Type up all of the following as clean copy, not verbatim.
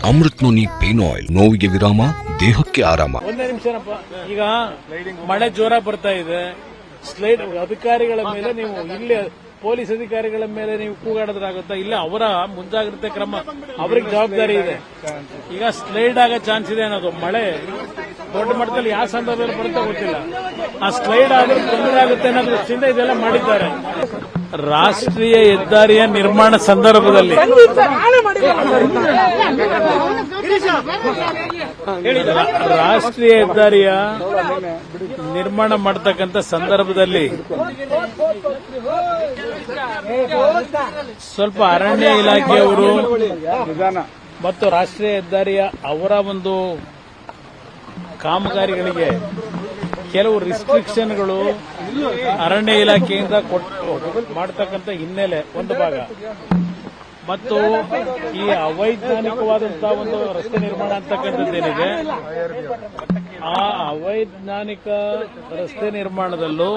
Amrit noni pain oil, ನೋವಿಗೆ ವಿರಾಮ, ದೇಹಕ್ಕೆ ಆರಾಮ. ಒಂದೇ ನಿಮಿಷನಪ್ಪ, ಈಗ ಮಳೆ ಜೋರ ಬರ್ತಾ ಇದೆ. ಸ್ಲೈಡ್ ಅಧಿಕಾರಿಗಳ ಮೇಲೆ ನೀವು ಇಲ್ಲಿ ಪೊಲೀಸ್ ಅಧಿಕಾರಿಗಳ ಮೇಲೆ ನೀವು ಕೂಗಾಡೋದ್ರಾಗುತ್ತಾ? ಇಲ್ಲ, ಅವರ ಮುಂಜಾಗ್ರತೆ ಕ್ರಮ, ಅವ್ರಿಗೆ ಜವಾಬ್ದಾರಿ ಇದೆ. ಈಗ ಸ್ಲೈಡ್ ಆಗೋ ಚಾನ್ಸ್ ಇದೆ ಅನ್ನೋದು. ಮಳೆ ದೊಡ್ಡ ಮಟ್ಟದಲ್ಲಿ ಯಾವ ಸಂದರ್ಭದಲ್ಲಿ ಬರುತ್ತೆ ಗೊತ್ತಿಲ್ಲ. ಆ ಸ್ಲೈಡ್ ಆದ್ರೆ ತೊಂದರೆ ಆಗುತ್ತೆ ಅನ್ನೋ ದೃಷ್ಟಿಯಿಂದ ಇದೆಲ್ಲ ಮಾಡಿದ್ದಾರೆ. ರಾಷ್ಟ್ರೀಯ ಹೆದ್ದಾರಿಯ ನಿರ್ಮಾಣ ಸಂದರ್ಭದಲ್ಲಿ ರಾಷ್ಟ್ರೀಯ ಹೆದ್ದಾರಿಯ ನಿರ್ಮಾಣ ಮಾಡತಕ್ಕಂಥ ಸಂದರ್ಭದಲ್ಲಿ ಸ್ವಲ್ಪ ಅರಣ್ಯ ಇಲಾಖೆಯವರು ಮತ್ತು ರಾಷ್ಟ್ರೀಯ ಹೆದ್ದಾರಿಯ ಅವರ ಒಂದು ಕಾಮಗಾರಿಗಳಿಗೆ ಕೆಲವು ರಿಸ್ಟ್ರಿಕ್ಷನ್ಗಳು ಅರಣ್ಯ ಇಲಾಖೆಯಿಂದ ಮಾಡತಕ್ಕಂಥ ಹಿನ್ನೆಲೆ ಒಂದು ಭಾಗ, ಮತ್ತು ಈ ಅವೈಜ್ಞಾನಿಕವಾದಂತಹ ಒಂದು ರಸ್ತೆ ನಿರ್ಮಾಣ ಅಂತಕ್ಕಂಥದ್ದೇನಿದೆ, ಆ ಅವೈಜ್ಞಾನಿಕ ರಸ್ತೆ ನಿರ್ಮಾಣದಲ್ಲೂ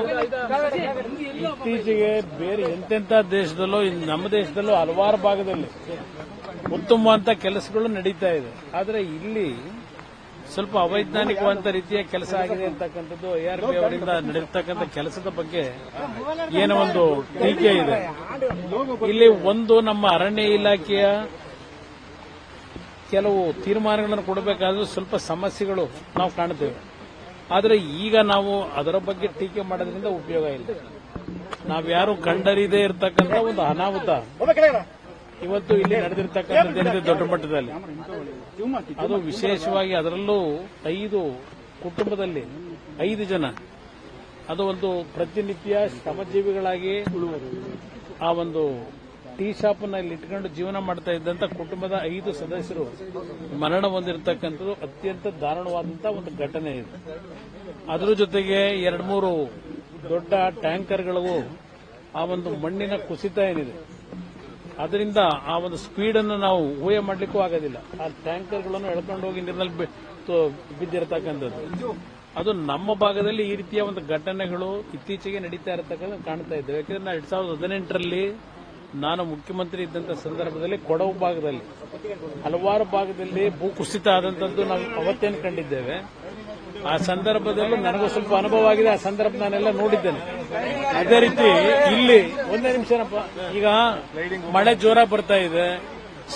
ಇತ್ತೀಚೆಗೆ ಬೇರೆ ಎಂತೆಂಥ ದೇಶದಲ್ಲೂ ನಮ್ಮ ದೇಶದಲ್ಲೂ ಹಲವಾರು ಭಾಗದಲ್ಲಿ ಉತ್ತಮವಾದಂಥ ಕೆಲಸಗಳು ನಡೀತಾ ಇದೆ. ಆದರೆ ಇಲ್ಲಿ ಸ್ವಲ್ಪ ಅವೈಜ್ಞಾನಿಕವಾದ ರೀತಿಯ ಕೆಲಸ ಆಗಿದೆ ಅಂತಕ್ಕಂಥದ್ದು ARB ಅವರಿಂದ ನಡೆಯತಕ್ಕಂಥ ಕೆಲಸದ ಬಗ್ಗೆ ಏನೋ ಒಂದು ಟೀಕೆ ಇದೆ. ಇಲ್ಲಿ ಒಂದು ನಮ್ಮ ಅರಣ್ಯ ಇಲಾಖೆಯ ಕೆಲವು ತೀರ್ಮಾನಗಳನ್ನು ಕೊಡಬೇಕಾದ್ರೂ ಸ್ವಲ್ಪ ಸಮಸ್ಯೆಗಳು ನಾವು ಕಾಣ್ತೇವೆ. ಆದರೆ ಈಗ ನಾವು ಅದರ ಬಗ್ಗೆ ಟೀಕೆ ಮಾಡೋದ್ರಿಂದ ಉಪಯೋಗ ಇಲ್ಲ. ನಾವ್ಯಾರು ಕಂಡರಿದೇ ಇರತಕ್ಕಂಥ ಒಂದು ಅನಾಹುತ ಇವತ್ತು ಇಲ್ಲಿ ನಡೆದಿರ್ತಕ್ಕಂಥದ್ದೇನಿದೆ ದೊಡ್ಡ ಮಟ್ಟದಲ್ಲಿ, ಅದು ವಿಶೇಷವಾಗಿ ಅದರಲ್ಲೂ 5 ಕುಟುಂಬದಲ್ಲಿ 5 ಜನ, ಅದು ಒಂದು ಪ್ರತಿನಿತ್ಯ ಶ್ರಮಜೀವಿಗಳಾಗಿ ಆ ಒಂದು ಟೀ ಶಾಪ್ನಲ್ಲಿ ಇಟ್ಕೊಂಡು ಜೀವನ ಮಾಡ್ತಾ ಇದ್ದಂತ ಕುಟುಂಬದ 5 ಸದಸ್ಯರು ಮರಣ ಹೊಂದಿರತಕ್ಕಂಥದ್ದು ಅತ್ಯಂತ ದಾರುಣವಾದಂತಹ ಒಂದು ಘಟನೆ ಇದೆ. ಅದರ ಜೊತೆಗೆ 2-3 ದೊಡ್ಡ ಟ್ಯಾಂಕರ್ಗಳು ಆ ಒಂದು ಮಣ್ಣಿನ ಕುಸಿತ ಏನಿದೆ ಅದರಿಂದ ಆ ಒಂದು ಸ್ಪೀಡ್ ಅನ್ನು ನಾವು ಊಹೆ ಮಾಡಲಿಕ್ಕೂ ಆಗೋದಿಲ್ಲ. ಆ ಟ್ಯಾಂಕರ್ಗಳನ್ನು ಎಳ್ಕೊಂಡು ಹೋಗಿ ನೀರಿನಲ್ಲಿ ಬಿದ್ದಿರತಕ್ಕಂಥದ್ದು, ಅದು ನಮ್ಮ ಭಾಗದಲ್ಲಿ ಈ ರೀತಿಯ ಒಂದು ಘಟನೆಗಳು ಇತ್ತೀಚೆಗೆ ನಡೀತಾ ಇರತಕ್ಕಂಥ ಕಾಣ್ತಾ ಇದ್ದೇವೆ. ಯಾಕಂದ್ರೆ ನಾವು 2018ರಲ್ಲಿ ನಾನು ಮುಖ್ಯಮಂತ್ರಿ ಇದ್ದಂಥ ಸಂದರ್ಭದಲ್ಲಿ ಕೊಡಗು ಭಾಗದಲ್ಲಿ ಹಲವಾರು ಭಾಗದಲ್ಲಿ ಭೂಕುಸಿತ ಆದಂತದ್ದು ನಾವು ಅವತ್ತೇನು ಕಂಡಿದ್ದೇವೆ. ಆ ಸಂದರ್ಭದಲ್ಲೂ ನನಗೂ ಸ್ವಲ್ಪ ಅನುಭವ ಆಗಿದೆ. ಆ ಸಂದರ್ಭ ನಾನೆಲ್ಲ ನೋಡಿದ್ದೇನೆ. ಅದೇ ರೀತಿ ಇಲ್ಲಿ ಒಂದೇ ನಿಮಿಷನಪ್ಪ, ಈಗ ಮಳೆ ಜೋರ ಬರ್ತಾ ಇದೆ.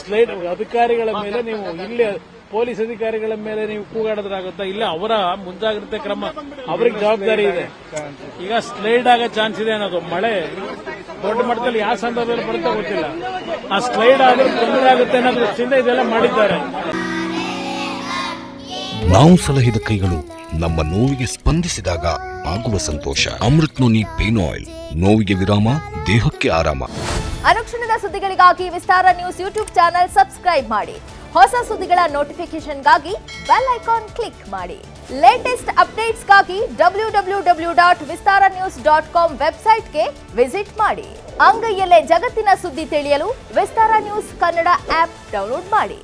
ಸ್ಲೈಡ್ ಅಧಿಕಾರಿಗಳ ಮೇಲೆ ನೀವು ಇಲ್ಲಿ ಪೊಲೀಸ್ ಅಧಿಕಾರಿಗಳ ಮೇಲೆ ನೀವು ಕೂಗಾಡೋದ್ರಾಗುತ್ತಾ? ಇಲ್ಲ, ಅವರ ಮುಂಜಾಗ್ರತೆ ಕ್ರಮ, ಅವ್ರಿಗೆ ಜವಾಬ್ದಾರಿ ಇದೆ. ಈಗ ಸ್ಲೈಡ್ ಆಗೋ ಚಾನ್ಸ್ ಇದೆ ಅನ್ನೋದು. ಮಳೆ ದೊಡ್ಡ ಮಟ್ಟದಲ್ಲಿ ಯಾವ ಸಂದರ್ಭದಲ್ಲಿ ಬರುತ್ತೆ ಗೊತ್ತಿಲ್ಲ. ಆ ಸ್ಲೈಡ್ ಆದ್ರೆ ತೊಂದರೆ ಆಗುತ್ತೆ ಅನ್ನೋ ದೃಷ್ಟಿಯಿಂದ ಇದೆಲ್ಲ ಮಾಡಿದ್ದಾರೆ. ನಾವು ಸಲಹಿದ ಕೈಗಳು ನಮ್ಮ ನೋವಿಗೆ ಸ್ಪಂದಿಸಿದಾಗ ಆಗುವ ಸಂತೋಷ. ಅಮೃತ್ ನೋನಿ ಪೇನ್ ಆಯಿಲ್, ನೋವಿಗೆ ವಿರಾಮ, ದೇಹಕ್ಕೆ ಆರಾಮ. ಅನುಕ್ಷಣದ ಸುದ್ದಿಗಳಿಗಾಗಿ ವಿಸ್ತಾರ ನ್ಯೂಸ್ ಯೂಟ್ಯೂಬ್ ಚಾನೆಲ್ ಸಬ್ಸ್ಕ್ರೈಬ್ ಮಾಡಿ. ಹೊಸ ಸುದ್ದಿಗಳ ನೋಟಿಫಿಕೇಶನ್ಗಾಗಿ ಬೆಲ್ ಐಕಾನ್ ಕ್ಲಿಕ್ ಮಾಡಿ. ಲೇಟೆಸ್ಟ್ ಅಪ್ಡೇಟ್ಸ್ಗಾಗಿ www.vistaranews.com ವೆಬ್ಸೈಟ್ಗೆ ವಿಸಿಟ್ ಮಾಡಿ. ಅಂಗೈಯಲ್ಲೇ ಜಗತ್ತಿನ ಸುದ್ದಿ ತಿಳಿಯಲು ವಿಸ್ತಾರ ನ್ಯೂಸ್ ಕನ್ನಡ ಆಪ್ ಡೌನ್ಲೋಡ್ ಮಾಡಿ.